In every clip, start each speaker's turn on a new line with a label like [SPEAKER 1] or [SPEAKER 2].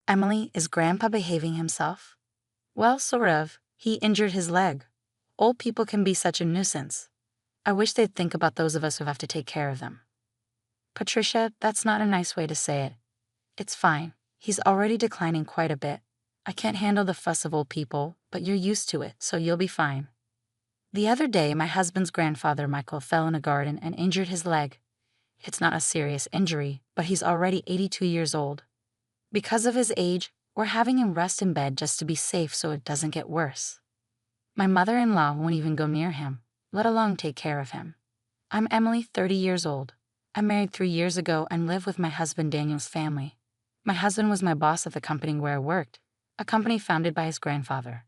[SPEAKER 1] Emily, is Grandpa behaving himself? Well, sort of. He injured his leg. Old people can be such a nuisance. I wish they'd think about those of us who have to take care of them. Patricia, that's not a nice way to say it. It's fine. He's already declining quite a bit. I can't handle the fuss of old people, but you're used to it, so you'll be fine. The other day, my husband's grandfather, Michael, fell in a garden and injured his leg. It's not a serious injury, but he's already 82 years old. Because of his age, we're having him rest in bed just to be safe so it doesn't get worse. My mother-in-law won't even go near him, let alone take care of him. I'm Emily, 30 years old. I married 3 years ago and live with my husband Daniel's family. My husband was my boss at the company where I worked, a company founded by his grandfather.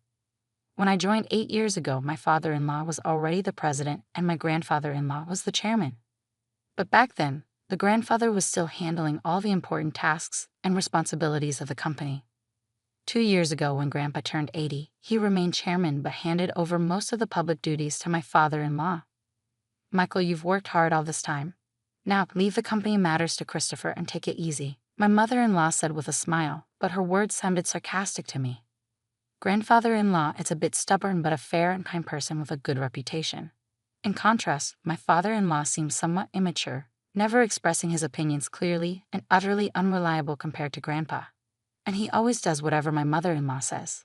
[SPEAKER 1] When I joined 8 years ago, my father-in-law was already the president and my grandfather-in-law was the chairman. But back then, the grandfather was still handling all the important tasks and responsibilities of the company. 2 years ago, when Grandpa turned 80, he remained chairman but handed over most of the public duties to my father-in-law. Michael, you've worked hard all this time. Now, leave the company matters to Christopher and take it easy, my mother-in-law said with a smile, but her words sounded sarcastic to me. Grandfather-in-law is a bit stubborn but a fair and kind person with a good reputation. In contrast, my father-in-law seems somewhat immature, never expressing his opinions clearly and utterly unreliable compared to Grandpa. And he always does whatever my mother-in-law says.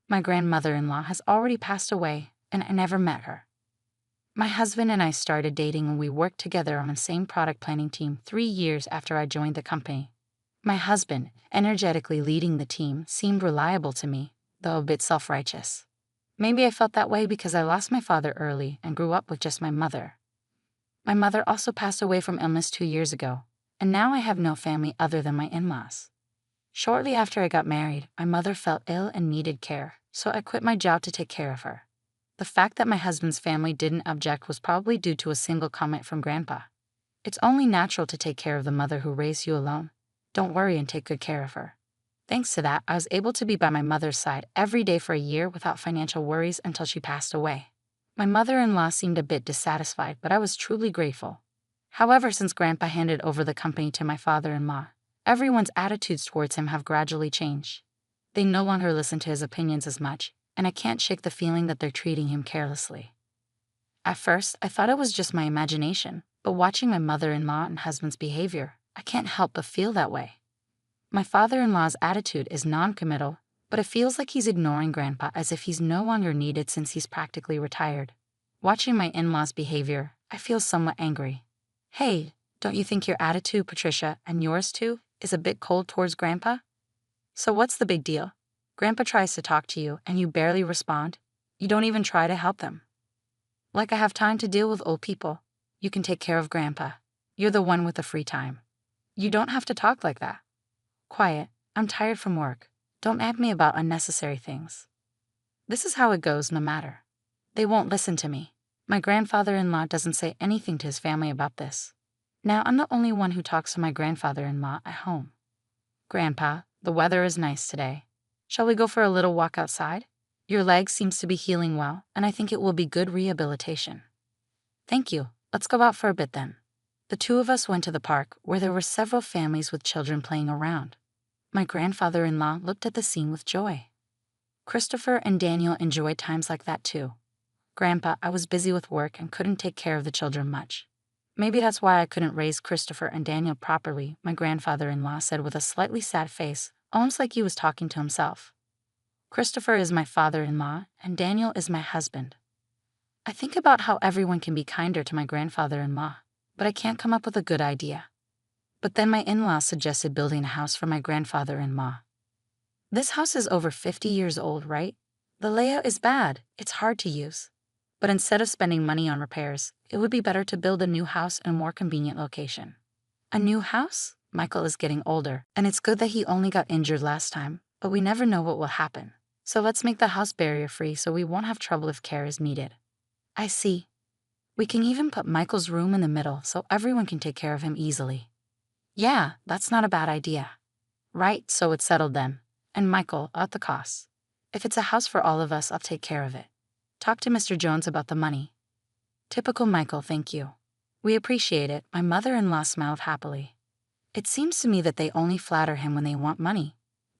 [SPEAKER 1] My grandmother-in-law has already passed away, and I never met her. My husband and I started dating when we worked together on the same product planning team 3 years after I joined the company. My husband, energetically leading the team, seemed reliable to me, though a bit self-righteous. Maybe I felt that way because I lost my father early and grew up with just my mother. My mother also passed away from illness 2 years ago, and now I have no family other than my in-laws. Shortly after I got married, my mother fell ill and needed care, so I quit my job to take care of her. The fact that my husband's family didn't object was probably due to a single comment from Grandpa. It's only natural to take care of the mother who raised you alone. Don't worry and take good care of her. Thanks to that, I was able to be by my mother's side every day for a year without financial worries until she passed away. My mother-in-law seemed a bit dissatisfied, but I was truly grateful. However, since Grandpa handed over the company to my father-in-law, everyone's attitudes towards him have gradually changed. They no longer listen to his opinions as much, and I can't shake the feeling that they're treating him carelessly. At first, I thought it was just my imagination, but watching my mother-in-law and husband's behavior, I can't help but feel that way. My father-in-law's attitude is non-committal, but it feels like he's ignoring Grandpa as if he's no longer needed since he's practically retired. Watching my in-laws' behavior, I feel somewhat angry. Hey, don't you think your attitude, Patricia, and yours too, is a bit cold towards Grandpa? So what's the big deal? Grandpa tries to talk to you and you barely respond. You don't even try to help them. Like I have time to deal with old people. You can take care of Grandpa. You're the one with the free time. You don't have to talk like that. Quiet, I'm tired from work. Don't nag me about unnecessary things. This is how it goes no matter. They won't listen to me. My grandfather-in-law doesn't say anything to his family about this. Now I'm the only one who talks to my grandfather-in-law at home. Grandpa, the weather is nice today. Shall we go for a little walk outside? Your leg seems to be healing well, and I think it will be good rehabilitation. Thank you. Let's go out for a bit then. The two of us went to the park, where there were several families with children playing around. My grandfather-in-law looked at the scene with joy. Christopher and Daniel enjoyed times like that too. Grandpa, I was busy with work and couldn't take care of the children much. Maybe that's why I couldn't raise Christopher and Daniel properly, my grandfather-in-law said with a slightly sad face, almost like he was talking to himself. Christopher is my father-in-law, and Daniel is my husband. I think about how everyone can be kinder to my grandfather-in-law, but I can't come up with a good idea. But then my in-laws suggested building a house for my grandfather-in-law. This house is over 50 years old, right? The layout is bad, it's hard to use. But instead of spending money on repairs, it would be better to build a new house in a more convenient location. A new house? Michael is getting older, and it's good that he only got injured last time, but we never know what will happen. So let's make the house barrier-free so we won't have trouble if care is needed. I see. We can even put Michael's room in the middle so everyone can take care of him easily. Yeah, that's not a bad idea. Right, so it's settled then. And Michael, at the cost. If it's a house for all of us, I'll take care of it. Talk to Mr. Jones about the money. Typical Michael, thank you. We appreciate it, my mother-in-law smiled happily. It seems to me that they only flatter him when they want money.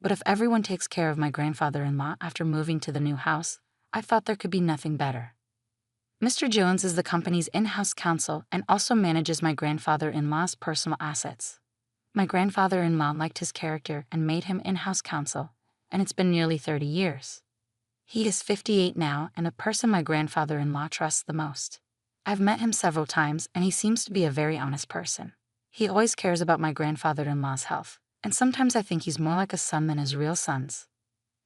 [SPEAKER 1] But if everyone takes care of my grandfather-in-law after moving to the new house, I thought there could be nothing better. Mr. Jones is the company's in-house counsel and also manages my grandfather-in-law's personal assets. My grandfather-in-law liked his character and made him in-house counsel, and it's been nearly 30 years. He is 58 now and a person my grandfather-in-law trusts the most. I've met him several times and he seems to be a very honest person. He always cares about my grandfather-in-law's health, and sometimes I think he's more like a son than his real sons.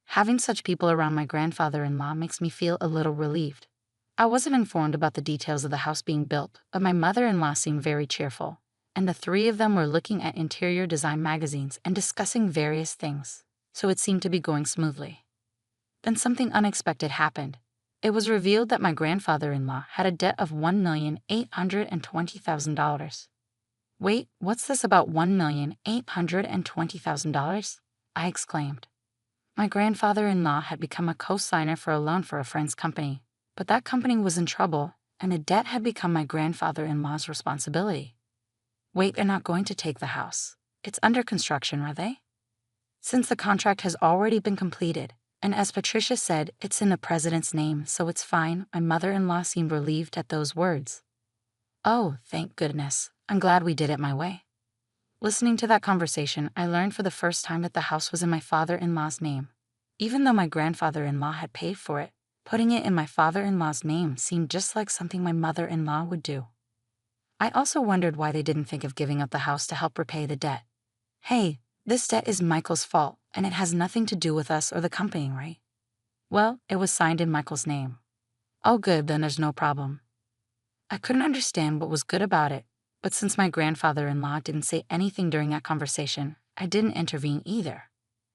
[SPEAKER 1] Having such people around my grandfather-in-law makes me feel a little relieved. I wasn't informed about the details of the house being built, but my mother-in-law seemed very cheerful, and the three of them were looking at interior design magazines and discussing various things, so it seemed to be going smoothly. Then something unexpected happened. It was revealed that my grandfather-in-law had a debt of $1,820,000. Wait, what's this about $1,820,000? I exclaimed. My grandfather-in-law had become a co-signer for a loan for a friend's company, but that company was in trouble, and a debt had become my grandfather-in-law's responsibility. Wait, they're not going to take the house. It's under construction, are they? Since the contract has already been completed, and as Patricia said, it's in the president's name, so it's fine, my mother-in-law seemed relieved at those words. Oh, thank goodness. I'm glad we did it my way. Listening to that conversation, I learned for the first time that the house was in my father-in-law's name. Even though my grandfather-in-law had paid for it, putting it in my father-in-law's name seemed just like something my mother-in-law would do. I also wondered why they didn't think of giving up the house to help repay the debt. Hey, this debt is Michael's fault, and it has nothing to do with us or the company, right? Well, it was signed in Michael's name. Oh good, then there's no problem. I couldn't understand what was good about it, but since my grandfather-in-law didn't say anything during that conversation, I didn't intervene either.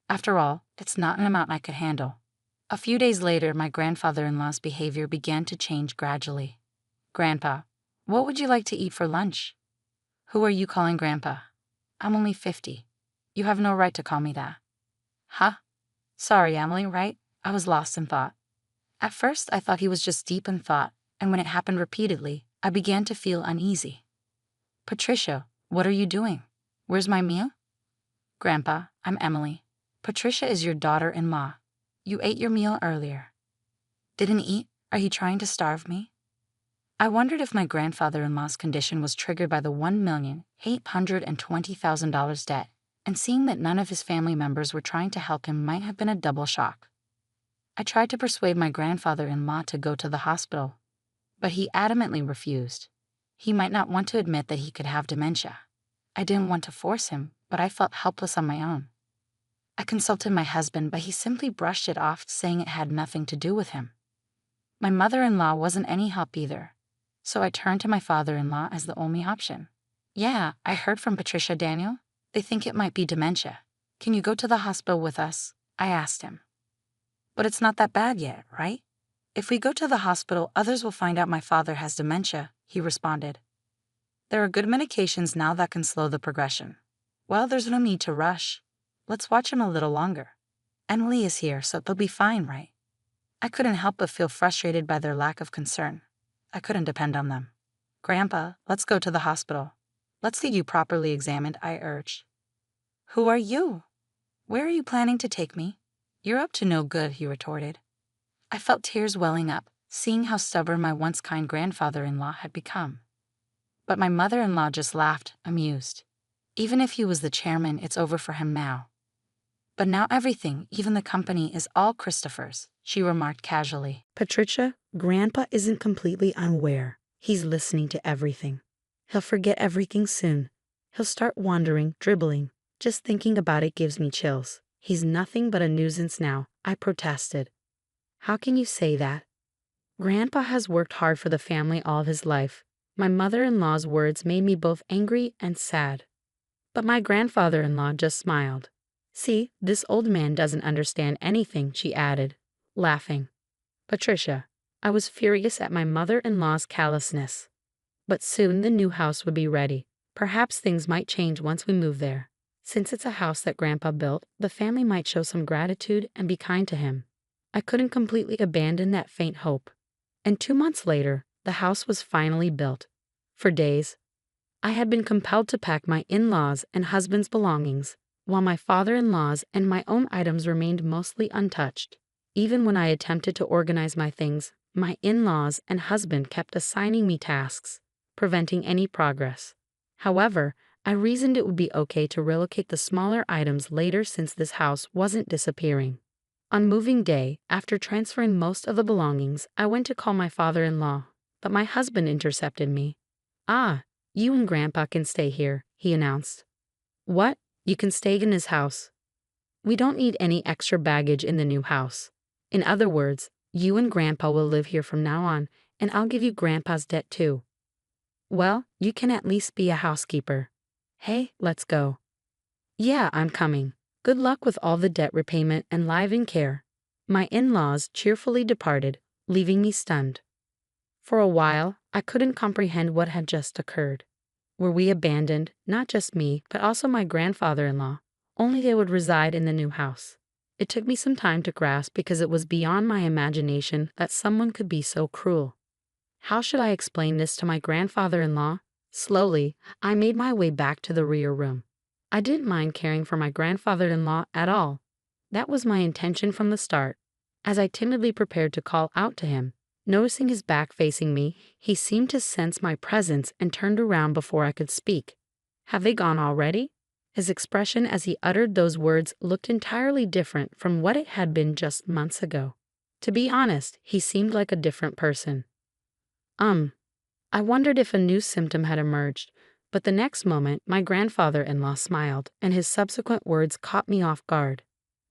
[SPEAKER 1] After all, it's not an amount I could handle. A few days later, my grandfather-in-law's behavior began to change gradually. Grandpa, what would you like to eat for lunch? Who are you calling Grandpa? I'm only 50. You have no right to call me that. Huh? Sorry, Emily, right? I was lost in thought. At first, I thought he was just deep in thought, and when it happened repeatedly, I began to feel uneasy. Patricia, what are you doing? Where's my meal? Grandpa, I'm Emily. Patricia is your daughter-in-law. You ate your meal earlier. Didn't eat? Are you trying to starve me? I wondered if my grandfather-in-law's condition was triggered by the $1,820,000 debt, and seeing that none of his family members were trying to help him might have been a double shock. I tried to persuade my grandfather-in-law to go to the hospital, but he adamantly refused. He might not want to admit that he could have dementia. I didn't want to force him, but I felt helpless on my own. I consulted my husband, but he simply brushed it off, saying it had nothing to do with him. My mother-in-law wasn't any help either, so I turned to my father-in-law as the only option. Yeah, I heard from Patricia, Daniel. They think it might be dementia. Can you go to the hospital with us? I asked him. But it's not that bad yet, right? If we go to the hospital, others will find out my father has dementia, he responded. There are good medications now that can slow the progression. Well, there's no need to rush. Let's watch him a little longer. Emily is here, so they'll be fine, right? I couldn't help but feel frustrated by their lack of concern. I couldn't depend on them. Grandpa, let's go to the hospital. Let's get you properly examined, I urged. Who are you? Where are you planning to take me? You're up to no good, he retorted. I felt tears welling up, seeing how stubborn my once kind grandfather-in-law had become. But my mother-in-law just laughed, amused. Even if he was the chairman, it's over for him now. But now everything, even the company, is all Christopher's, she remarked casually. Patricia, Grandpa isn't completely unaware. He's listening to everything. He'll forget everything soon. He'll start wandering, dribbling. Just thinking about it gives me chills. He's nothing but a nuisance now, I protested. How can you say that? Grandpa has worked hard for the family all of his life. My mother-in-law's words made me both angry and sad. But my grandfather-in-law just smiled. See, this old man doesn't understand anything, she added, laughing. Patricia, I was furious at my mother-in-law's callousness. But soon the new house would be ready. Perhaps things might change once we move there. Since it's a house that Grandpa built, the family might show some gratitude and be kind to him. I couldn't completely abandon that faint hope. And 2 months later, the house was finally built. For days, I had been compelled to pack my in-laws' and husband's belongings, while my father-in-law's and my own items remained mostly untouched. Even when I attempted to organize my things, my in-laws and husband kept assigning me tasks, preventing any progress. However, I reasoned it would be okay to relocate the smaller items later since this house wasn't disappearing. On moving day, after transferring most of the belongings, I went to call my father-in-law, but my husband intercepted me. "Ah, you and Grandpa can stay here," he announced. "What? You can stay in his house? We don't need any extra baggage in the new house. In other words, you and Grandpa will live here from now on, and I'll give you Grandpa's debt too." "Well, you can at least be a housekeeper. Hey, let's go." "Yeah, I'm coming. Good luck with all the debt repayment and live-in care." My in-laws cheerfully departed, leaving me stunned. For a while, I couldn't comprehend what had just occurred. Were we abandoned, not just me, but also my grandfather-in-law, only they would reside in the new house? It took me some time to grasp because it was beyond my imagination that someone could be so cruel. How should I explain this to my grandfather-in-law? Slowly, I made my way back to the rear room. I didn't mind caring for my grandfather-in-law at all. That was my intention from the start. As I timidly prepared to call out to him, noticing his back facing me, he seemed to sense my presence and turned around before I could speak. "Have they gone already?" His expression as he uttered those words looked entirely different from what it had been just months ago. To be honest, he seemed like a different person. I wondered if a new symptom had emerged, but the next moment my grandfather-in-law smiled, and his subsequent words caught me off guard.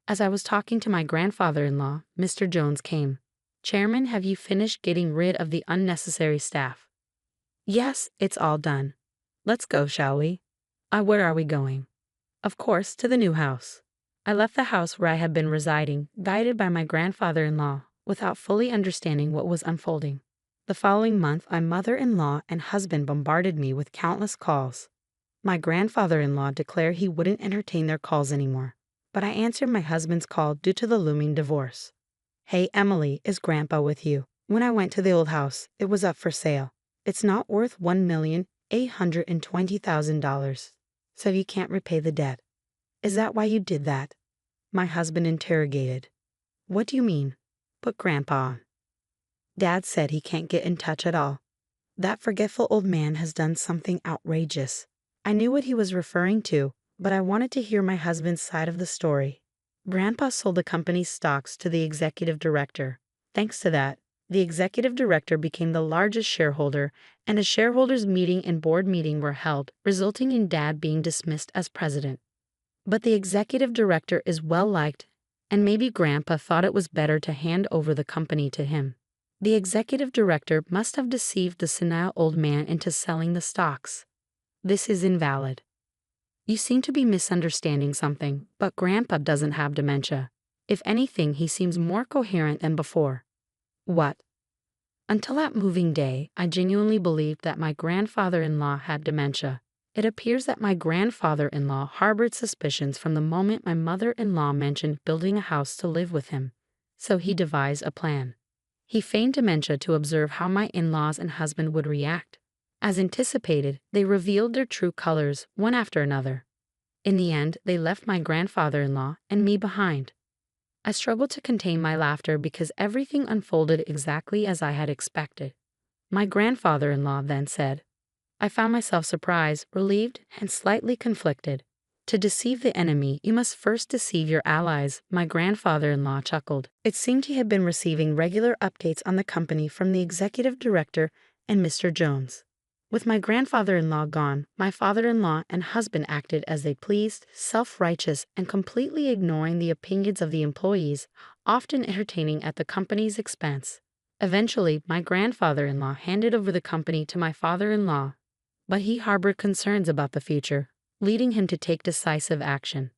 [SPEAKER 1] As I was talking to my grandfather-in-law, Mr. Jones came. "Chairman, have you finished getting rid of the unnecessary staff?" "Yes, it's all done. Let's go, shall we?" Where are we going?" "Of course, to the new house." I left the house where I had been residing, guided by my grandfather-in-law, without fully understanding what was unfolding. The following month, my mother-in-law and husband bombarded me with countless calls. My grandfather-in-law declared he wouldn't entertain their calls anymore, but I answered my husband's call due to the looming divorce. "Hey, Emily, is Grandpa with you? When I went to the old house, it was up for sale. It's not worth $1,820,000, so you can't repay the debt." "Is that why you did that?" my husband interrogated. "What do you mean?" "Put Grandpa on. Dad said he can't get in touch at all. That forgetful old man has done something outrageous." I knew what he was referring to, but I wanted to hear my husband's side of the story. Grandpa sold the company's stocks to the executive director. Thanks to that, the executive director became the largest shareholder, and a shareholders' meeting and board meeting were held, resulting in Dad being dismissed as president. But the executive director is well liked, and maybe Grandpa thought it was better to hand over the company to him. The executive director must have deceived the senile old man into selling the stocks. This is invalid. You seem to be misunderstanding something, but Grandpa doesn't have dementia. If anything, he seems more coherent than before. What? Until that moving day, I genuinely believed that my grandfather-in-law had dementia. It appears that my grandfather-in-law harbored suspicions from the moment my mother-in-law mentioned building a house to live with him, so he devised a plan. He feigned dementia to observe how my in-laws and husband would react. As anticipated, they revealed their true colors one after another. In the end, they left my grandfather-in-law and me behind. I struggled to contain my laughter because everything unfolded exactly as I had expected. My grandfather-in-law then said, I found myself surprised, relieved, and slightly conflicted. To deceive the enemy, you must first deceive your allies, my grandfather-in-law chuckled. It seemed he had been receiving regular updates on the company from the executive director and Mr. Jones. With my grandfather-in-law gone, my father-in-law and husband acted as they pleased, self-righteous, and completely ignoring the opinions of the employees, often entertaining at the company's expense. Eventually, my grandfather-in-law handed over the company to my father-in-law, but he harbored concerns about the future, leading him to take decisive action.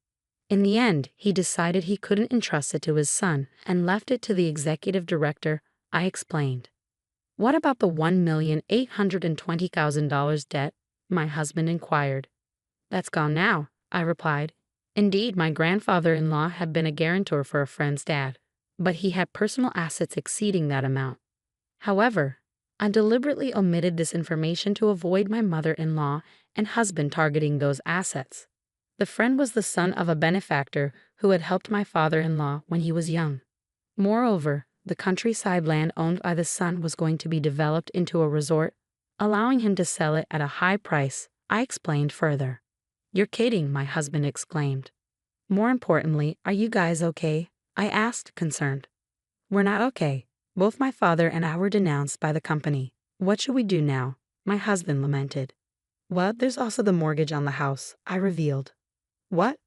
[SPEAKER 1] In the end, he decided he couldn't entrust it to his son and left it to the executive director. I explained. What about the $1,820,000 debt? My husband inquired. That's gone now, I replied. Indeed, my grandfather-in-law had been a guarantor for a friend's dad, but he had personal assets exceeding that amount. However, I deliberately omitted this information to avoid my mother-in-law and husband targeting those assets. The friend was the son of a benefactor who had helped my father-in-law when he was young. Moreover, the countryside land owned by the son was going to be developed into a resort, allowing him to sell it at a high price. I explained further. "You're kidding," my husband exclaimed. "More importantly, are you guys okay?" I asked, concerned. "We're not okay. Both my father and I were denounced by the company. What should we do now?" My husband lamented. "Well, there's also the mortgage on the house," I revealed. "What?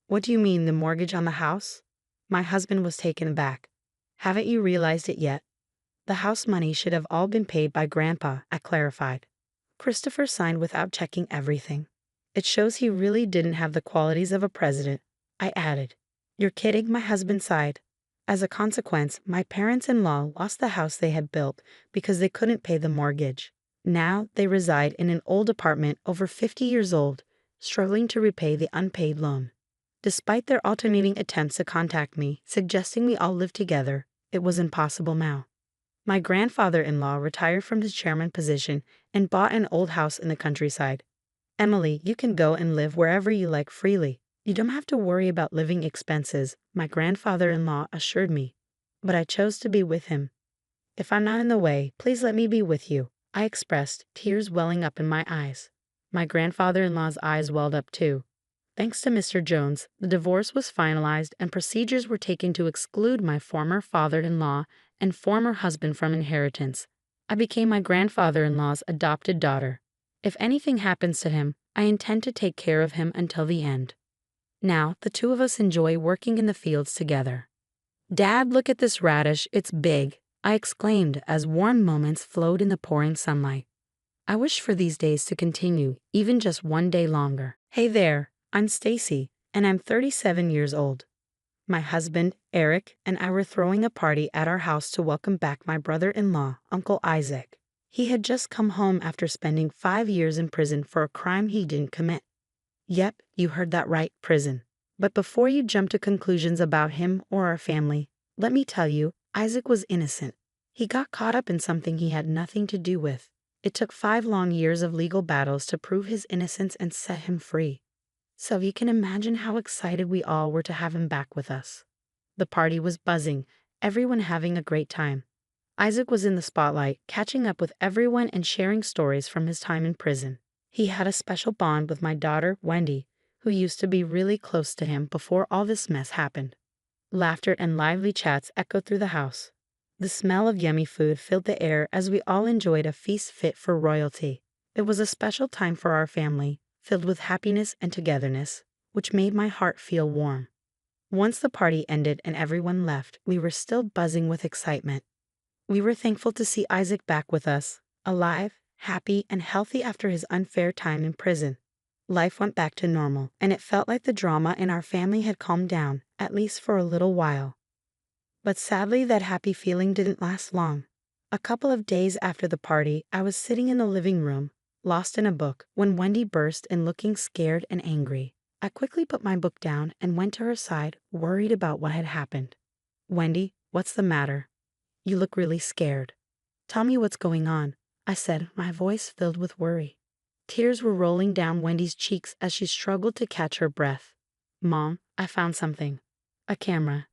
[SPEAKER 1] What do you mean, the mortgage on the house?" My husband was taken aback. "Haven't you realized it yet? The house money should have all been paid by Grandpa," I clarified. Christopher signed without checking everything. "It shows he really didn't have the qualities of a president," I added. "You're kidding," my husband sighed. "As a consequence, my parents-in-law lost the house they had built because they couldn't pay the mortgage. Now they reside in an old apartment over 50 years old, struggling to repay the unpaid loan. Despite their alternating attempts to contact me, suggesting we all live together, it was impossible now. My grandfather-in-law retired from his chairman position and bought an old house in the countryside. Emily, you can go and live wherever you like freely. You don't have to worry about living expenses," my grandfather-in-law assured me. But I chose to be with him. "If I'm not in the way, please let me be with you," I expressed, tears welling up in my eyes. My grandfather-in-law's eyes welled up too. Thanks to Mr. Jones, the divorce was finalized and procedures were taken to exclude my former father-in-law and former husband from inheritance. I became my grandfather-in-law's adopted daughter. If anything happens to him, I intend to take care of him until the end. Now, the two of us enjoy working in the fields together. "Dad, look at this radish, it's big," I exclaimed as warm moments flowed in the pouring sunlight. I wish for these days to continue, even just one day longer. "Hey there, I'm Stacy, and I'm 37 years old. My husband, Eric, and I were throwing a party at our house to welcome back my brother-in-law, Uncle Isaac. He had just come home after spending 5 years in prison for a crime he didn't commit. Yep, you heard that right, prison. But before you jump to conclusions about him or our family, let me tell you, Isaac was innocent. He got caught up in something he had nothing to do with. It took 5 long years of legal battles to prove his innocence and set him free. So you can imagine how excited we all were to have him back with us. The party was buzzing, everyone having a great time. Isaac was in the spotlight, catching up with everyone and sharing stories from his time in prison. He had a special bond with my daughter, Wendy, who used to be really close to him before all this mess happened. Laughter and lively chats echoed through the house. The smell of yummy food filled the air as we all enjoyed a feast fit for royalty. It was a special time for our family, filled with happiness and togetherness, which made my heart feel warm. Once the party ended and everyone left, we were still buzzing with excitement. We were thankful to see Isaac back with us, alive, happy, and healthy after his unfair time in prison. Life went back to normal, and it felt like the drama in our family had calmed down, at least for a little while. But sadly, that happy feeling didn't last long. A couple of days after the party, I was sitting in the living room, lost in a book, when Wendy burst in looking scared and angry. I quickly put my book down and went to her side, worried about what had happened. "Wendy, what's the matter? You look really scared." "Tell me what's going on," I said, my voice filled with worry. Tears were rolling down Wendy's cheeks as she struggled to catch her breath. "Mom, I found something. A camera.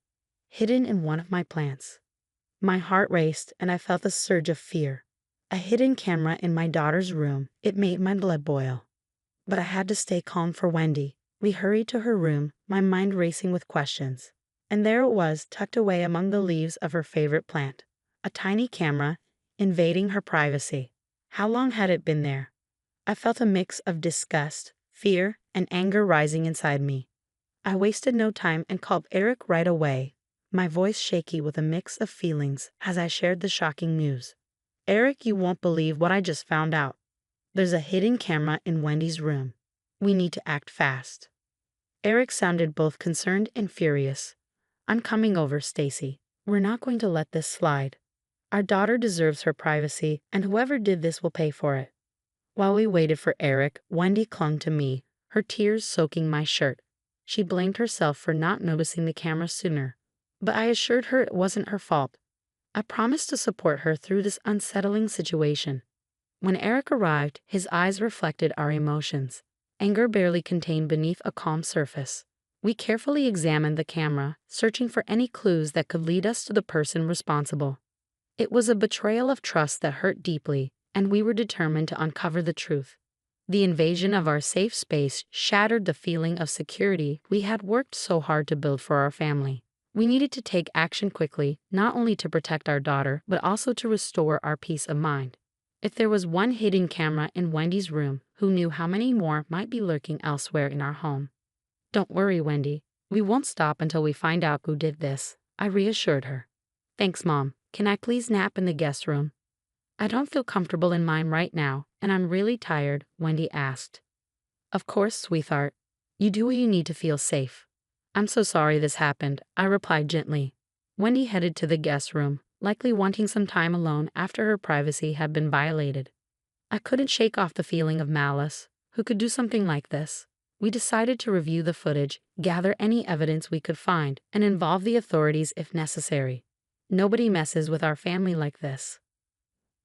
[SPEAKER 1] Hidden in one of my plants." My heart raced and I felt a surge of fear. A hidden camera in my daughter's room. It made my blood boil. But I had to stay calm for Wendy. We hurried to her room, my mind racing with questions. And there it was, tucked away among the leaves of her favorite plant. A tiny camera, invading her privacy. How long had it been there? I felt a mix of disgust, fear, and anger rising inside me. I wasted no time and called Eric right away, my voice shaky with a mix of feelings as I shared the shocking news. "Eric, you won't believe what I just found out. There's a hidden camera in Wendy's room. We need to act fast." Eric sounded both concerned and furious. "I'm coming over, Stacy. We're not going to let this slide. Our daughter deserves her privacy, and whoever did this will pay for it." While we waited for Eric, Wendy clung to me, her tears soaking my shirt. She blamed herself for not noticing the camera sooner, but I assured her it wasn't her fault. I promised to support her through this unsettling situation. When Eric arrived, his eyes reflected our emotions. anger barely contained beneath a calm surface. We carefully examined the camera, searching for any clues that could lead us to the person responsible. It was a betrayal of trust that hurt deeply, and we were determined to uncover the truth. The invasion of our safe space shattered the feeling of security we had worked so hard to build for our family. We needed to take action quickly, not only to protect our daughter, but also to restore our peace of mind. If there was one hidden camera in Wendy's room, who knew how many more might be lurking elsewhere in our home? "Don't worry, Wendy. We won't stop until we find out who did this," I reassured her. "Thanks, Mom. Can I please nap in the guest room?" "I don't feel comfortable in mine right now, and I'm really tired," Wendy asked. "Of course, sweetheart. You do what you need to feel safe." "I'm so sorry this happened," I replied gently. Wendy headed to the guest room, likely wanting some time alone after her privacy had been violated. I couldn't shake off the feeling of malice. Who could do something like this? We decided to review the footage, gather any evidence we could find, and involve the authorities if necessary. Nobody messes with our family like this.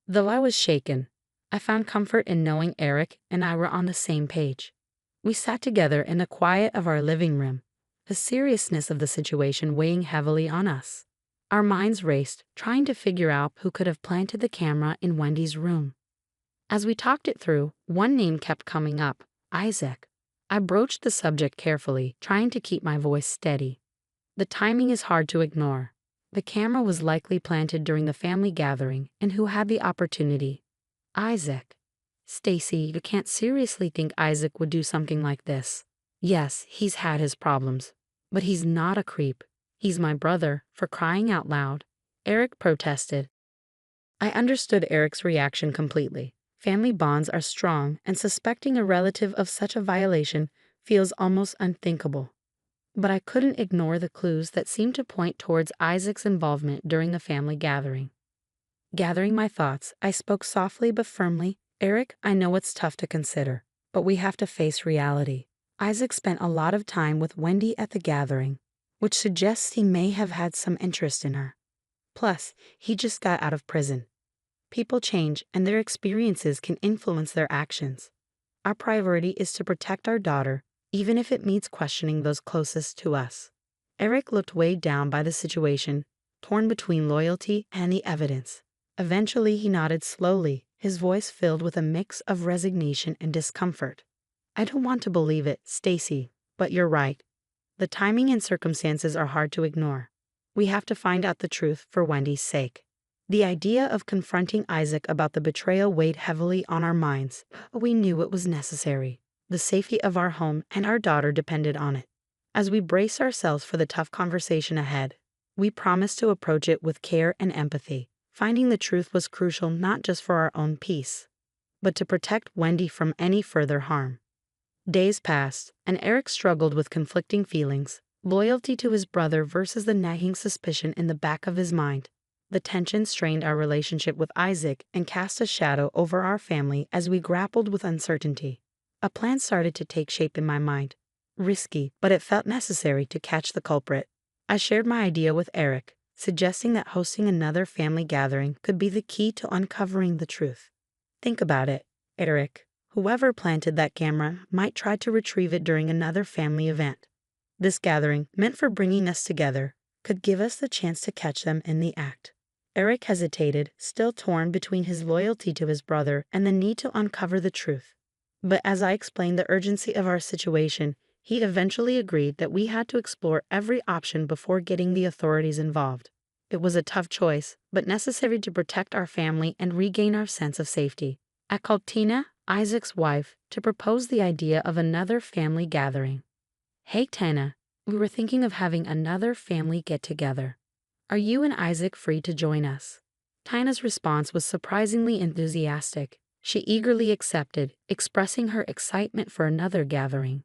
[SPEAKER 1] Though I was shaken, I found comfort in knowing Eric and I were on the same page. We sat together in the quiet of our living room, the seriousness of the situation weighing heavily on us. Our minds raced, trying to figure out who could have planted the camera in Wendy's room. As we talked it through, one name kept coming up: Isaac. I broached the subject carefully, trying to keep my voice steady. The timing is hard to ignore. The camera was likely planted during the family gathering, and who had the opportunity? Isaac. "Stacy, you can't seriously think Isaac would do something like this." "Yes, he's had his problems, but he's not a creep. He's my brother, for crying out loud," Eric protested. I understood Eric's reaction completely. Family bonds are strong, and suspecting a relative of such a violation feels almost unthinkable. But I couldn't ignore the clues that seemed to point towards Isaac's involvement during the family gathering. Gathering my thoughts, I spoke softly but firmly. "Eric, I know it's tough to consider, but we have to face reality. Isaac spent a lot of time with Wendy at the gathering, which suggests he may have had some interest in her. Plus, he just got out of prison. People change, and their experiences can influence their actions. Our priority is to protect our daughter, even if it means questioning those closest to us." Eric looked weighed down by the situation, torn between loyalty and the evidence. Eventually, he nodded slowly, his voice filled with a mix of resignation and discomfort. "I don't want to believe it, Stacy, but you're right. The timing and circumstances are hard to ignore. We have to find out the truth for Wendy's sake." The idea of confronting Isaac about the betrayal weighed heavily on our minds, but we knew it was necessary. The safety of our home and our daughter depended on it. As we braced ourselves for the tough conversation ahead, we promised to approach it with care and empathy. Finding the truth was crucial not just for our own peace, but to protect Wendy from any further harm. Days passed, and Eric struggled with conflicting feelings, loyalty to his brother versus the nagging suspicion in the back of his mind. The tension strained our relationship with Isaac and cast a shadow over our family as we grappled with uncertainty. A plan started to take shape in my mind. Risky, but it felt necessary to catch the culprit. I shared my idea with Eric, suggesting that hosting another family gathering could be the key to uncovering the truth. "Think about it, Eric. Whoever planted that camera might try to retrieve it during another family event. This gathering, meant for bringing us together, could give us the chance to catch them in the act." Eric hesitated, still torn between his loyalty to his brother and the need to uncover the truth. But as I explained the urgency of our situation, he eventually agreed that we had to explore every option before getting the authorities involved. It was a tough choice, but necessary to protect our family and regain our sense of safety. I called Tina, Isaac's wife, to propose the idea of another family gathering. "Hey, Tina, we were thinking of having another family get-together. Are you and Isaac free to join us?" Tina's response was surprisingly enthusiastic. She eagerly accepted, expressing her excitement for another gathering.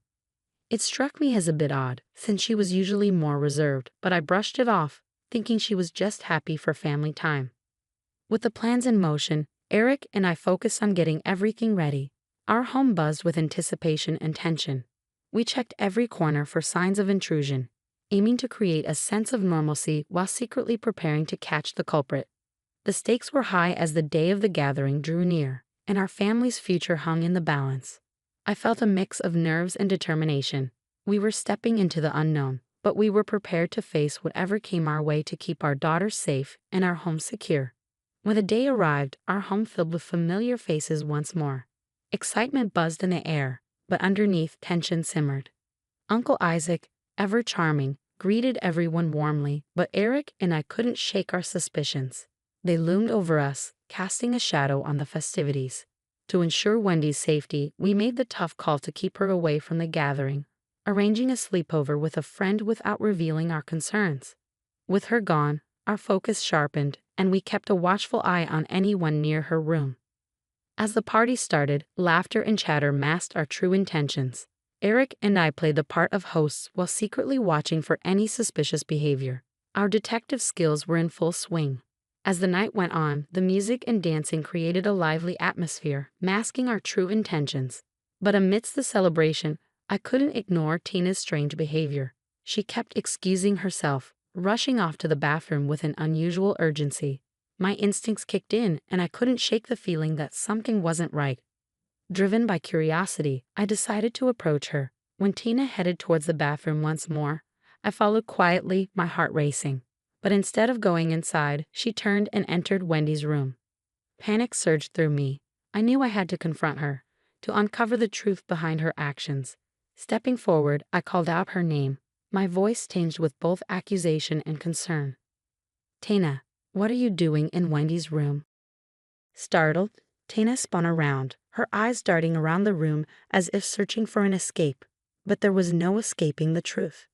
[SPEAKER 1] It struck me as a bit odd, since she was usually more reserved, but I brushed it off, thinking she was just happy for family time. With the plans in motion, Eric and I focused on getting everything ready. Our home buzzed with anticipation and tension. We checked every corner for signs of intrusion, aiming to create a sense of normalcy while secretly preparing to catch the culprit. The stakes were high as the day of the gathering drew near, and our family's future hung in the balance. I felt a mix of nerves and determination. We were stepping into the unknown, but we were prepared to face whatever came our way to keep our daughters safe and our home secure. When the day arrived, our home filled with familiar faces once more. Excitement buzzed in the air, but underneath tension simmered. Uncle Isaac, ever charming, greeted everyone warmly, but Eric and I couldn't shake our suspicions. They loomed over us, casting a shadow on the festivities. To ensure Wendy's safety, we made the tough call to keep her away from the gathering, arranging a sleepover with a friend without revealing our concerns. With her gone, our focus sharpened, and we kept a watchful eye on anyone near her room. As the party started, laughter and chatter masked our true intentions. Eric and I played the part of hosts while secretly watching for any suspicious behavior. Our detective skills were in full swing. As the night went on, the music and dancing created a lively atmosphere, masking our true intentions. But amidst the celebration, I couldn't ignore Tina's strange behavior. She kept excusing herself, rushing off to the bathroom with an unusual urgency. My instincts kicked in, and I couldn't shake the feeling that something wasn't right. Driven by curiosity, I decided to approach her. When Tina headed towards the bathroom once more, I followed quietly, my heart racing. But instead of going inside, she turned and entered Wendy's room. Panic surged through me. I knew I had to confront her, to uncover the truth behind her actions. Stepping forward, I called out her name, my voice tinged with both accusation and concern. "Tina, what are you doing in Wendy's room?" Startled, Tina spun around, her eyes darting around the room as if searching for an escape. But there was no escaping the truth.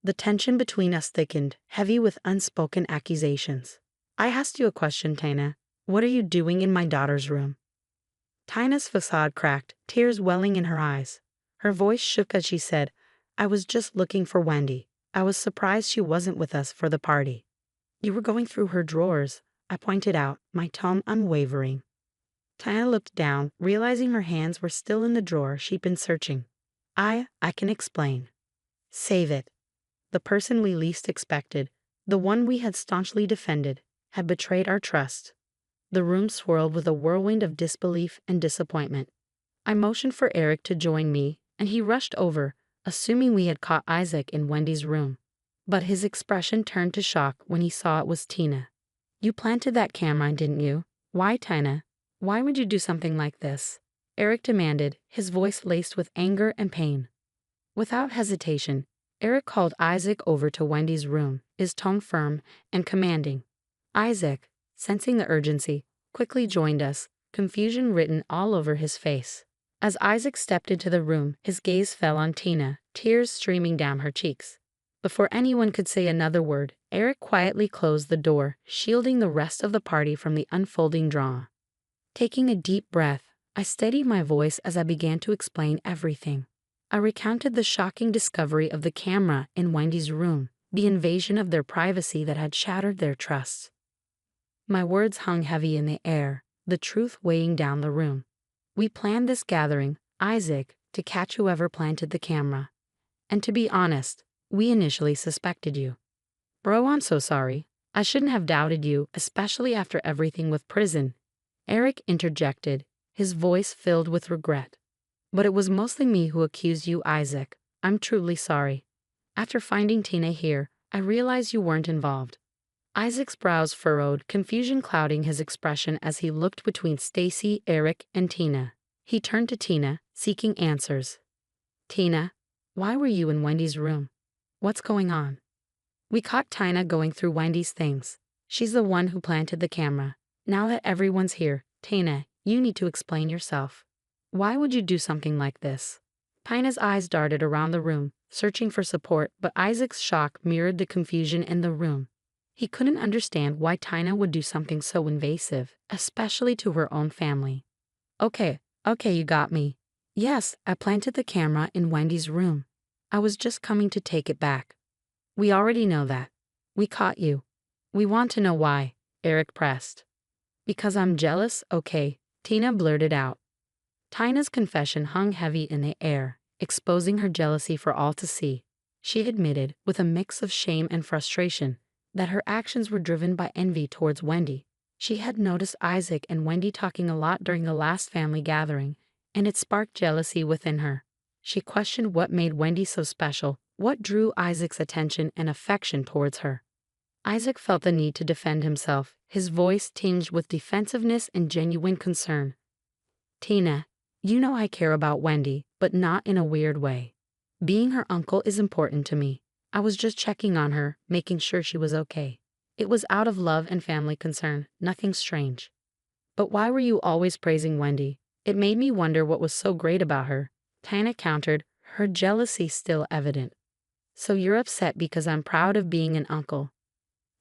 [SPEAKER 1] The tension between us thickened, heavy with unspoken accusations. "I asked you a question, Tina. What are you doing in my daughter's room?" Tina's facade cracked, tears welling in her eyes. Her voice shook as she said, "I was just looking for Wendy. I was surprised she wasn't with us for the party." "You were going through her drawers," I pointed out, my tone unwavering. Tina looked down, realizing her hands were still in the drawer she'd been searching. I can explain." "Save it." The person we least expected, the one we had staunchly defended, had betrayed our trust. The room swirled with a whirlwind of disbelief and disappointment. I motioned for Eric to join me, and he rushed over, assuming we had caught Isaac in Wendy's room. But his expression turned to shock when he saw it was Tina. "You planted that camera, didn't you? Why, Tina? Why would you do something like this?" Eric demanded, his voice laced with anger and pain. Without hesitation, Eric called Isaac over to Wendy's room, his tone firm and commanding. Isaac, sensing the urgency, quickly joined us, confusion written all over his face. As Isaac stepped into the room, his gaze fell on Tina, tears streaming down her cheeks. Before anyone could say another word, Eric quietly closed the door, shielding the rest of the party from the unfolding drama. Taking a deep breath, I steadied my voice as I began to explain everything. I recounted the shocking discovery of the camera in Wendy's room, the invasion of their privacy that had shattered their trust. My words hung heavy in the air, the truth weighing down the room. "We planned this gathering, Isaac, to catch whoever planted the camera. And to be honest, we initially suspected you." "Bro, I'm so sorry. I shouldn't have doubted you, especially after everything with prison," Eric interjected, his voice filled with regret. "But it was mostly me who accused you, Isaac. I'm truly sorry. After finding Tina here, I realized you weren't involved." Isaac's brows furrowed, confusion clouding his expression as he looked between Stacy, Eric, and Tina. He turned to Tina, seeking answers. "Tina, why were you in Wendy's room? What's going on?" "We caught Tina going through Wendy's things. She's the one who planted the camera. Now that everyone's here, Tina, you need to explain yourself. Why would you do something like this?" Tina's eyes darted around the room, searching for support, but Isaac's shock mirrored the confusion in the room. He couldn't understand why Tina would do something so invasive, especially to her own family. Okay, you got me. Yes, I planted the camera in Wendy's room. I was just coming to take it back." "We already know that. We caught you. We want to know why," Eric pressed. "Because I'm jealous, okay," Tina blurted out. Tina's confession hung heavy in the air, exposing her jealousy for all to see. She admitted, with a mix of shame and frustration, that her actions were driven by envy towards Wendy. She had noticed Isaac and Wendy talking a lot during the last family gathering, and it sparked jealousy within her. She questioned what made Wendy so special, what drew Isaac's attention and affection towards her. Isaac felt the need to defend himself, his voice tinged with defensiveness and genuine concern. Tina, you know I care about Wendy, but not in a weird way. Being her uncle is important to me. I was just checking on her, making sure she was okay. It was out of love and family concern, nothing strange. But why were you always praising Wendy? It made me wonder what was so great about her. Tina countered, her jealousy still evident. So you're upset because I'm proud of being an uncle.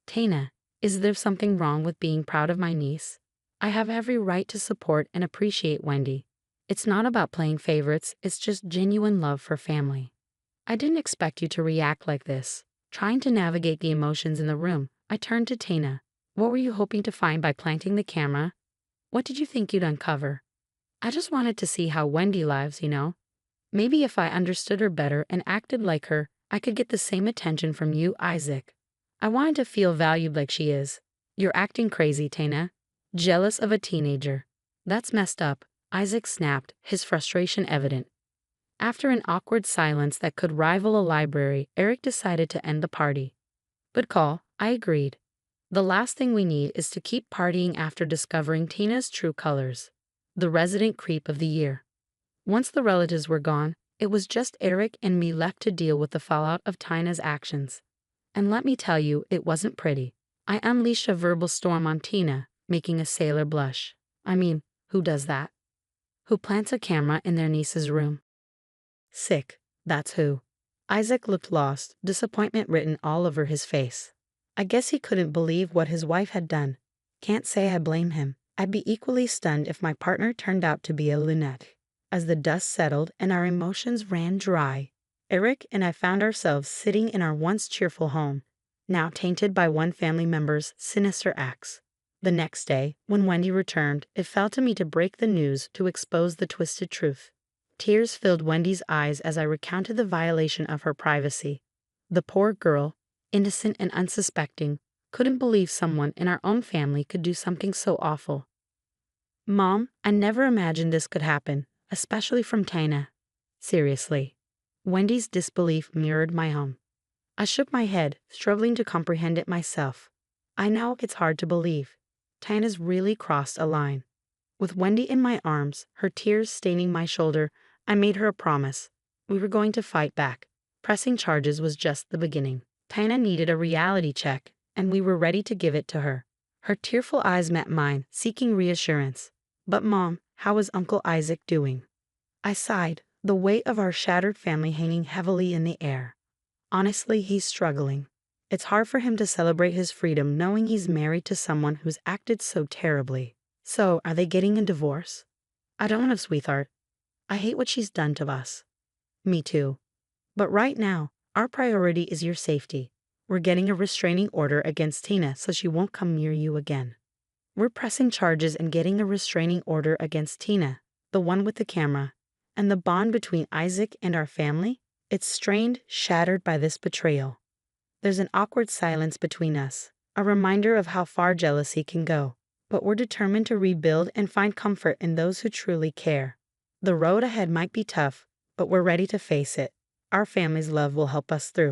[SPEAKER 1] Tina, is there something wrong with being proud of my niece? I have every right to support and appreciate Wendy. It's not about playing favorites, it's just genuine love for family. I didn't expect you to react like this. Trying to navigate the emotions in the room, I turned to Tina. What were you hoping to find by planting the camera? What did you think you'd uncover? I just wanted to see how Wendy lives, you know? Maybe if I understood her better and acted like her, I could get the same attention from you, Isaac. I wanted to feel valued like she is. You're acting crazy, Tina. Jealous of a teenager. That's messed up, Isaac snapped, his frustration evident. After an awkward silence that could rival a library, Eric decided to end the party. Good call, I agreed. The last thing we need is to keep partying after discovering Tina's true colors. The resident creep of the year. Once the relatives were gone, it was just Eric and me left to deal with the fallout of Tina's actions. And let me tell you, it wasn't pretty. I unleashed a verbal storm on Tina, making a sailor blush. I mean, who does that? Who plants a camera in their niece's room? Sick, that's who. Isaac looked lost, disappointment written all over his face. I guess he couldn't believe what his wife had done. Can't say I blame him. I'd be equally stunned if my partner turned out to be a lunatic. As the dust settled and our emotions ran dry, Eric and I found ourselves sitting in our once cheerful home, now tainted by one family member's sinister acts. The next day, when Wendy returned, it fell to me to break the news to expose the twisted truth. Tears filled Wendy's eyes as I recounted the violation of her privacy. The poor girl, innocent and unsuspecting, couldn't believe someone in our own family could do something so awful. Mom, I never imagined this could happen, especially from Tina. Seriously. Wendy's disbelief mirrored my own. I shook my head, struggling to comprehend it myself. I know it's hard to believe. Tina's really crossed a line. With Wendy in my arms, her tears staining my shoulder, I made her a promise. We were going to fight back. Pressing charges was just the beginning. Tina needed a reality check, and we were ready to give it to her. Her tearful eyes met mine, seeking reassurance. But Mom, how is Uncle Isaac doing? I sighed, the weight of our shattered family hanging heavily in the air. Honestly, he's struggling. It's hard for him to celebrate his freedom knowing he's married to someone who's acted so terribly. So, are they getting a divorce? I don't know, sweetheart. I hate what she's done to us. Me too. But right now, our priority is your safety. We're getting a restraining order against Tina so she won't come near you again. We're pressing charges and getting a restraining order against Tina, the one with the camera. And the bond between Isaac and our family? It's strained, shattered by this betrayal. There's an awkward silence between us, a reminder of how far jealousy can go. But we're determined to rebuild and find comfort in those who truly care. The road ahead might be tough, but we're ready to face it. Our family's love will help us through.